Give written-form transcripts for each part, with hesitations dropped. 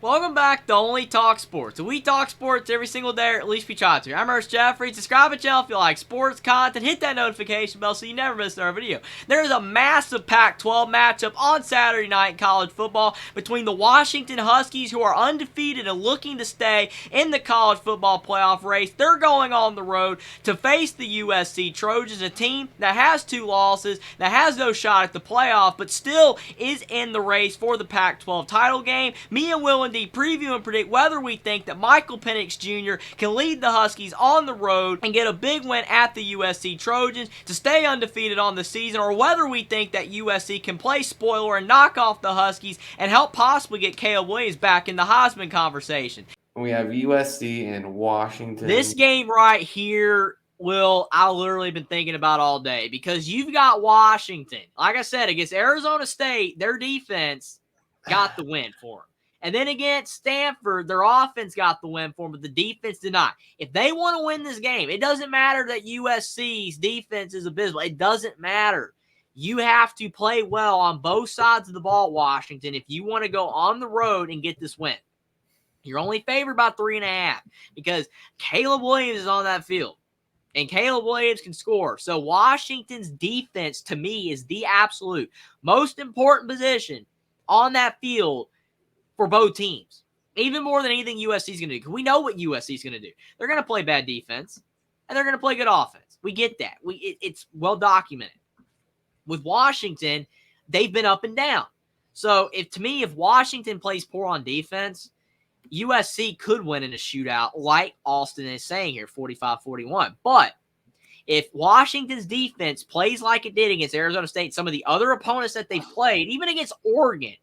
Welcome back to Only Talk Sports. We talk sports every single day, or at least we try to. I'm Ernest Jeffrey. Subscribe to the channel if you like sports content. Hit that notification bell so you never miss another video. There is a massive Pac-12 matchup on Saturday night in college football between the Washington Huskies, who are undefeated and looking to stay in the college football playoff race. They're going on the road to face the USC Trojans, a team that has 2 losses, that has no shot at the playoff, but still is in the race for the Pac-12 title game. Me and WillND preview and predict whether we think that Michael Penix Jr. can lead the Huskies on the road and get a big win at the USC Trojans to stay undefeated on the season, or whether we think that USC can play spoiler and knock off the Huskies and help possibly get Caleb Williams back in the Heisman conversation. We have USC and Washington. This game right here, I literally been thinking about all day, because you've got Washington. Like I said, against Arizona State, their defense got the win for them. And then against Stanford, their offense got the win for them, but the defense did not. If they want to win this game, it doesn't matter that USC's defense is abysmal. It doesn't matter. You have to play well on both sides of the ball, Washington, if you want to go on the road and get this win. You're only favored by 3.5 because Caleb Williams is on that field. And Caleb Williams can score. So Washington's defense, to me, is the absolute most important position on that field for both teams, even more than anything USC is going to do, because we know what USC is going to do. They're going to play bad defense, and they're going to play good offense. We get that. It's well documented. With Washington, they've been up and down. So, if Washington plays poor on defense, USC could win in a shootout, like Austin is saying here, 45-41. But if Washington's defense plays like it did against Arizona State, some of the other opponents that they've played, even against Oregon,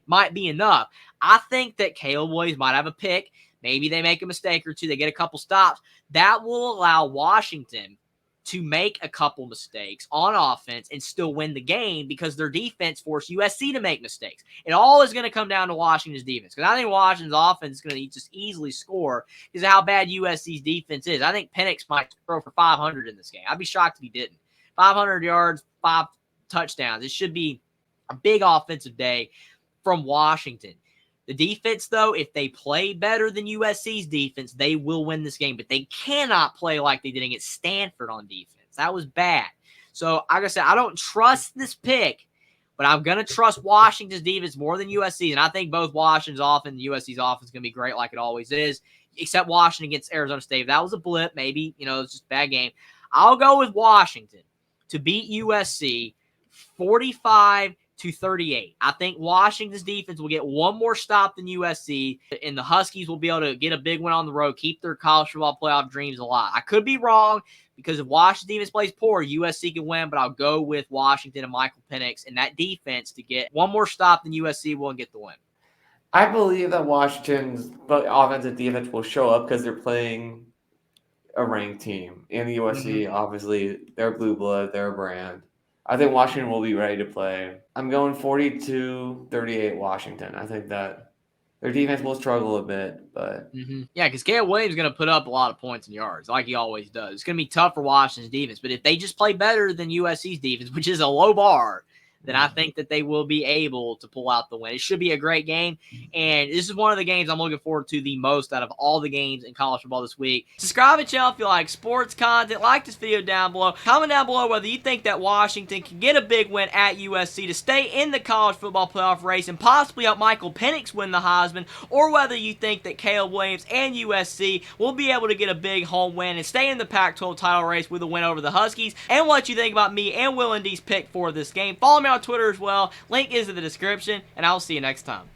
might be enough. I think that Caleb Williams might have a pick. Maybe they make a mistake or two. They get a couple stops. That will allow Washington to make a couple mistakes on offense and still win the game, because their defense forced USC to make mistakes. It all is going to come down to Washington's defense, because I think Washington's offense is going to just easily score because of how bad USC's defense is. I think Penix might throw for 500 in this game. I'd be shocked if he didn't. 500 yards, 5 touchdowns. It should be a big offensive day from Washington. The defense, though, if they play better than USC's defense, they will win this game. But they cannot play like they did against Stanford on defense. That was bad. So, like I said, I don't trust this pick, but I'm going to trust Washington's defense more than USC's. And I think both Washington's offense and USC's offense is going to be great, like it always is, except Washington against Arizona State. If that was a blip, maybe, it's just a bad game. I'll go with Washington to beat USC 45-38. I think Washington's defense will get one more stop than USC, and the Huskies will be able to get a big win on the road, keep their college football playoff dreams alive. I could be wrong, because if Washington's defense plays poor, USC can win, but I'll go with Washington and Michael Penix and that defense to get one more stop than USC will and get the win. I believe that Washington's offensive defense will show up because they're playing a ranked team. And the USC, obviously, they're blue blood, they're a brand. I think Washington will be ready to play. I'm going 42-38 Washington. I think that their defense will struggle a bit, but... Yeah, because Caleb Williams is going to put up a lot of points and yards, like he always does. It's going to be tough for Washington's defense, but if they just play better than USC's defense, which is a low bar, then I think that they will be able to pull out the win. It should be a great game, and this is one of the games I'm looking forward to the most out of all the games in college football this week. Subscribe to the channel if you like sports content. Like this video down below. Comment down below whether you think that Washington can get a big win at USC to stay in the college football playoff race and possibly help Michael Penix win the Heisman, or whether you think that Caleb Williams and USC will be able to get a big home win and stay in the Pac-12 title race with a win over the Huskies, and what you think about me and WillND's pick for this game. Follow me on Twitter as well. Link is in the description, and I'll see you next time.